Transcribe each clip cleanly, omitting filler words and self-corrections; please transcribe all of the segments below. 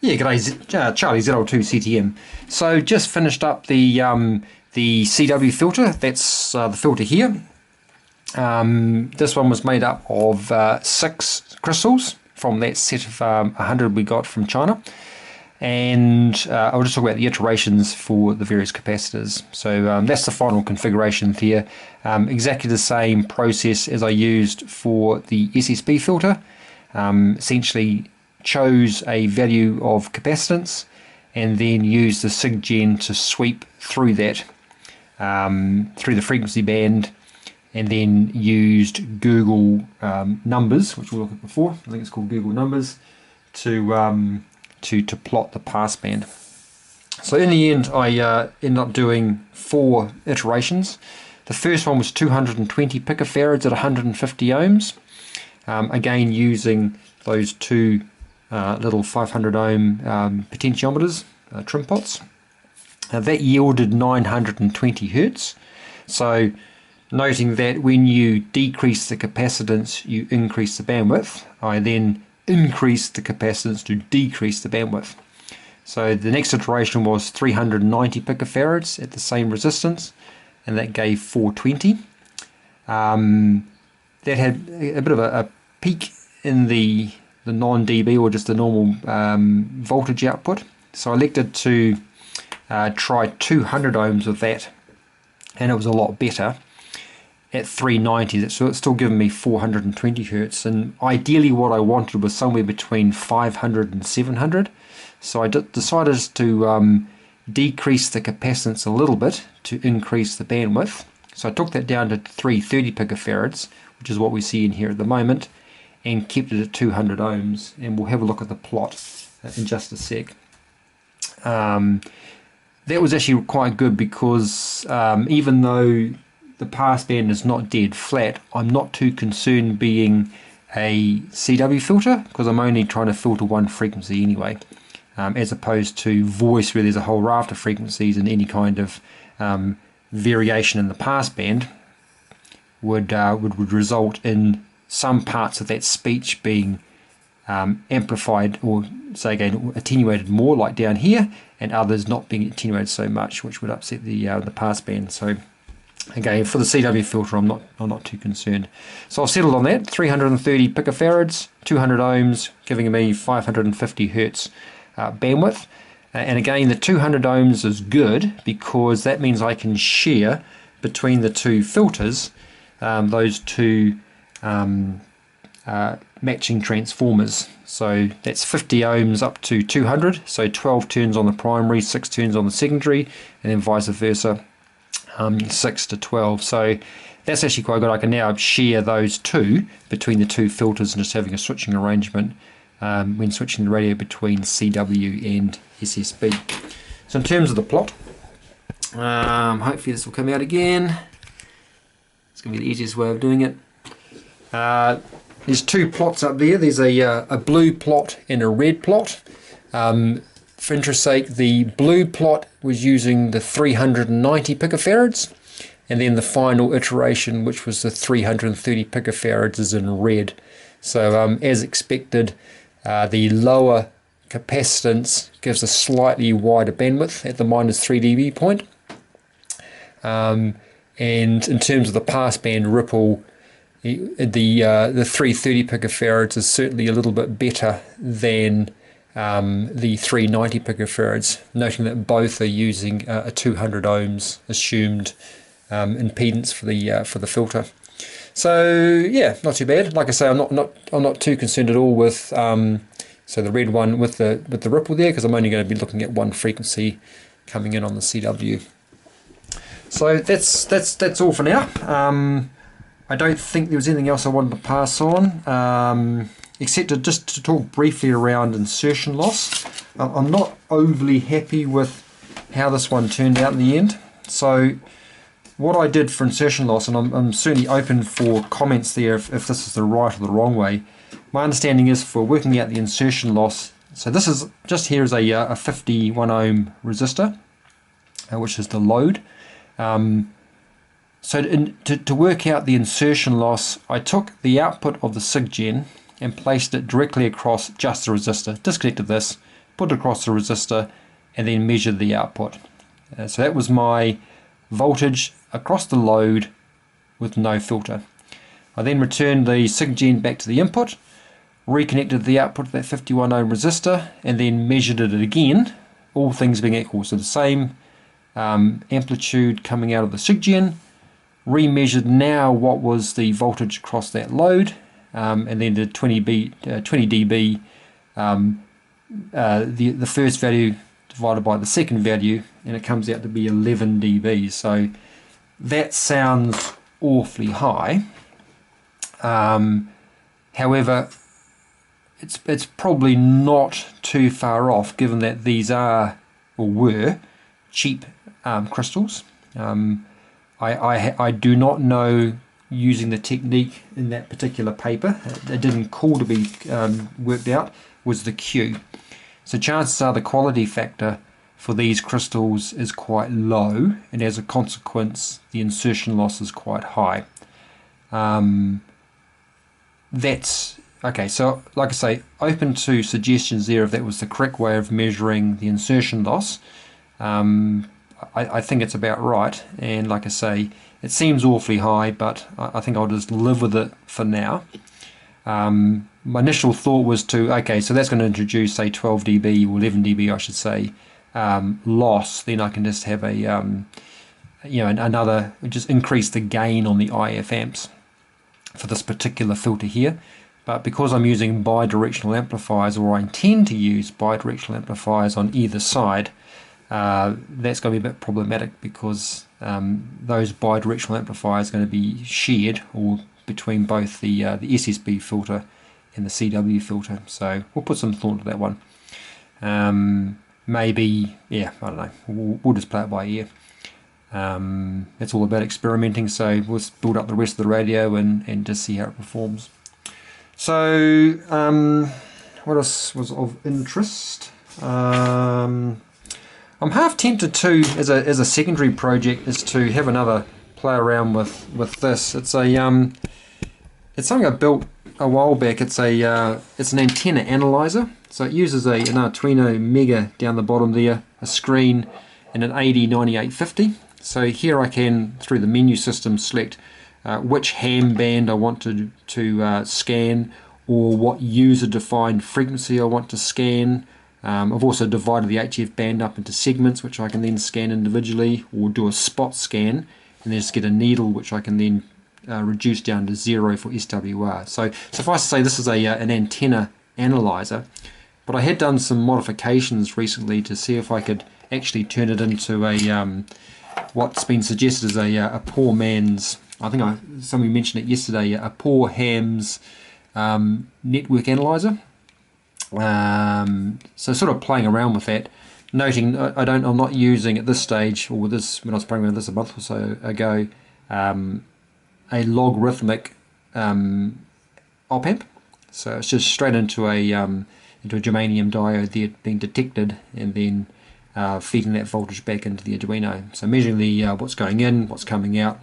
Yeah, g'day, Charlie Z02 CTM. So just finished up the CW filter. That's the filter here. This one was made up of 6 crystals from that set of 100 we got from China. And I'll just talk about the iterations for the various capacitors. So that's the final configuration there. Exactly the same process as I used for the SSB filter. Essentially chose a value of capacitance and then used the SIGGEN to sweep through that, through the frequency band, and then used Google numbers, which we'll look at before. I think it's called Google numbers, to plot the passband. So in the end, I ended up doing 4 iterations. The first one was 220 picofarads at 150 ohms. Again, using those 2 little 500 ohm potentiometers, trim pots. That yielded 920 hertz. So noting that when you decrease the capacitance, you increase the bandwidth, I then increased the capacitance to decrease the bandwidth. So the next iteration was 390 picofarads at the same resistance, and that gave 420. That had a bit of a peak in the non-dB, or just the normal voltage output. So I elected to try 200 ohms of that, and it was a lot better at 390. So it's still giving me 420 hertz, and ideally what I wanted was somewhere between 500 and 700. So I decided to decrease the capacitance a little bit to increase the bandwidth. So I took that down to 330 picofarads, which is what we see in here at the moment, and kept it at 200 ohms, and we'll have a look at the plot in just a sec. That was actually quite good because even though the passband is not dead flat, I'm not too concerned being a CW filter, because I'm only trying to filter one frequency anyway, as opposed to voice where there's a whole raft of frequencies, and any kind of variation in the passband would result in some parts of that speech being amplified, or say again attenuated more, like down here, and others not being attenuated so much, which would upset the passband. So again, for the CW filter, I'm not too concerned. So I've settled on that 330 picofarads, 200 ohms, giving me 550 hertz bandwidth. And again, the 200 ohms is good because that means I can share between the 2 filters those 2 matching transformers. So that's 50 ohms up to 200, so 12 turns on the primary, 6 turns on the secondary, and then vice versa, 6 to 12. So that's actually quite good. I can now share those 2 between the 2 filters and just having a switching arrangement when switching the radio between CW and SSB. So in terms of the plot, hopefully this will come out again. It's going to be the easiest way of doing it. There's 2 plots up there. There's a blue plot and a red plot. For interest's sake, the blue plot was using the 390 picofarads, and then the final iteration, which was the 330 picofarads, is in red. So as expected, the lower capacitance gives a slightly wider bandwidth at the -3 dB point. And in terms of the passband ripple, the 330 picofarads is certainly a little bit better than the 390 picofarads, noting that both are using a 200 ohms assumed impedance for the filter. So yeah, not too bad. Like I say, I'm not too concerned at all with so the red one with the ripple there, because I'm only going to be looking at one frequency coming in on the CW. So that's all for now. I don't think there was anything else I wanted to pass on, except just to talk briefly around insertion loss. I'm not overly happy with how this one turned out in the end. So what I did for insertion loss, and I'm certainly open for comments there if this is the right or the wrong way. My understanding is for working out the insertion loss, so this is just here is a 51 ohm resistor, which is the load. So to work out the insertion loss, I took the output of the SIGGEN and placed it directly across just the resistor, disconnected this, put it across the resistor, and then measured the output. So that was my voltage across the load with no filter. I then returned the SigGen back to the input, reconnected the output to that 51 ohm resistor, and then measured it again, all things being equal. So the same amplitude coming out of the SigGen, remeasured now what was the voltage across that load, and then did 20 dB, the first value divided by the second value, and it comes out to be 11 dB. So that sounds awfully high. However, it's probably not too far off, given that these are, or were, cheap crystals. I do not know, using the technique in that particular paper, it didn't call to be worked out, was the Q. So chances are the quality factor for these crystals is quite low, and as a consequence the insertion loss is quite high. That's okay. So like I say, open to suggestions there if that was the correct way of measuring the insertion loss. I think it's about right, and like I say, it seems awfully high, but I think I'll just live with it for now. My initial thought was to, okay, so that's going to introduce, say, 12 dB or 11 dB, I should say, loss. Then I can just have a, another, just increase the gain on the IF amps for this particular filter here. But because I'm using bidirectional amplifiers, or I intend to use bidirectional amplifiers on either side, that's going to be a bit problematic, because those bidirectional amplifiers are going to be shared, or between both the SSB filter and the CW filter. So we'll put some thought to that one. Maybe, yeah, I don't know, we'll just play it by ear. It's all about experimenting, so we'll build up the rest of the radio and just see how it performs. So what else was of interest? I'm half tempted to, as a secondary project, is to have another play around with this. It's a it's something I built a while back. It's an antenna analyzer. So it uses an Arduino Mega down the bottom there, a screen, and an AD9850. So here I can, through the menu system, select which ham band I want to scan, or what user-defined frequency I want to scan. I've also divided the HF band up into segments, which I can then scan individually, or do a spot scan and then just get a needle, which I can then reduce down to 0 for SWR. So suffice to say, this is an antenna analyzer, but I had done some modifications recently to see if I could actually turn it into a what's been suggested as a poor man's, I think somebody mentioned it yesterday, a poor ham's network analyzer. So sort of playing around with that, noting I'm not using at this stage, or this, when I was playing with this a month or so ago, a logarithmic op amp. So it's just straight into a germanium diode there being detected, and then feeding that voltage back into the Arduino. So measuring the what's going in, what's coming out,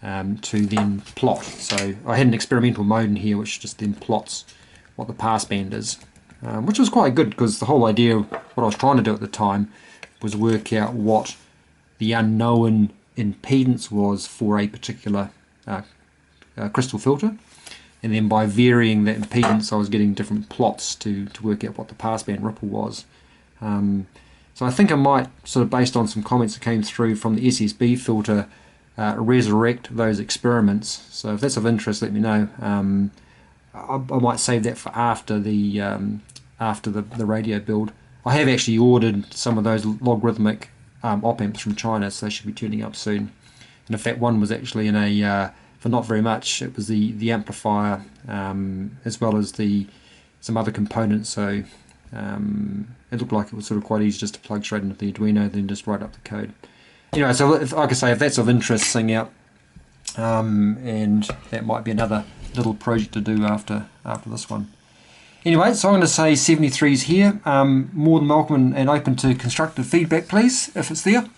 to then plot. So I had an experimental mode in here which just then plots what the passband is, which was quite good, because the whole idea of what I was trying to do at the time was work out what the unknown impedance was for a particular crystal filter, and then by varying that impedance I was getting different plots to work out what the passband ripple was. So I think I might, sort of based on some comments that came through from the SSB filter, resurrect those experiments. So if that's of interest, let me know. I might save that for after the radio build. I have actually ordered some of those logarithmic op amps from China, so they should be turning up soon. And in fact, one was actually in a for not very much. It was the amplifier, as well as some other components. So it looked like it was sort of quite easy just to plug straight into the Arduino, then just write up the code. Anyway, so like I say, if that's of interest, sing out, and that might be another little project to do after this one. Anyway, so I'm going to say 73's here. More than welcome and open to constructive feedback, please, if it's there.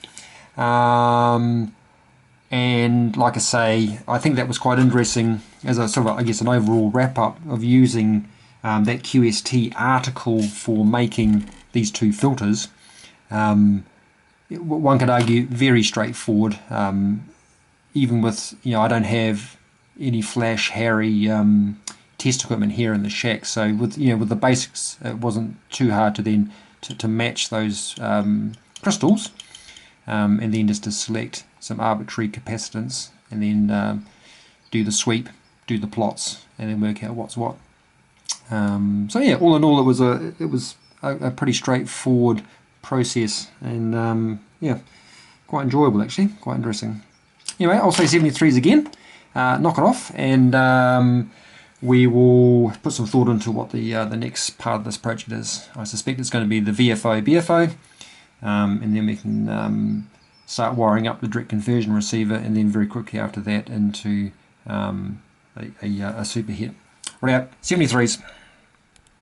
And like I say, I think that was quite interesting as a sort of, I guess, an overall wrap up of using that QST article for making these two filters, one could argue very straightforward. Even with, I don't have any flash Harry test equipment here in the shack, so with with the basics, it wasn't too hard to then to match those crystals, and then just to select some arbitrary capacitance, and then do the sweep, do the plots, and then work out what's what. So yeah, all in all, it was a pretty straightforward process, and yeah, quite enjoyable actually, quite interesting. Anyway, I'll say 73s again, knock it off, and we will put some thought into what the next part of this project is. I suspect it's going to be the VFO BFO, and then we can start wiring up the direct conversion receiver, and then very quickly after that into a superhet. Right out, 73s.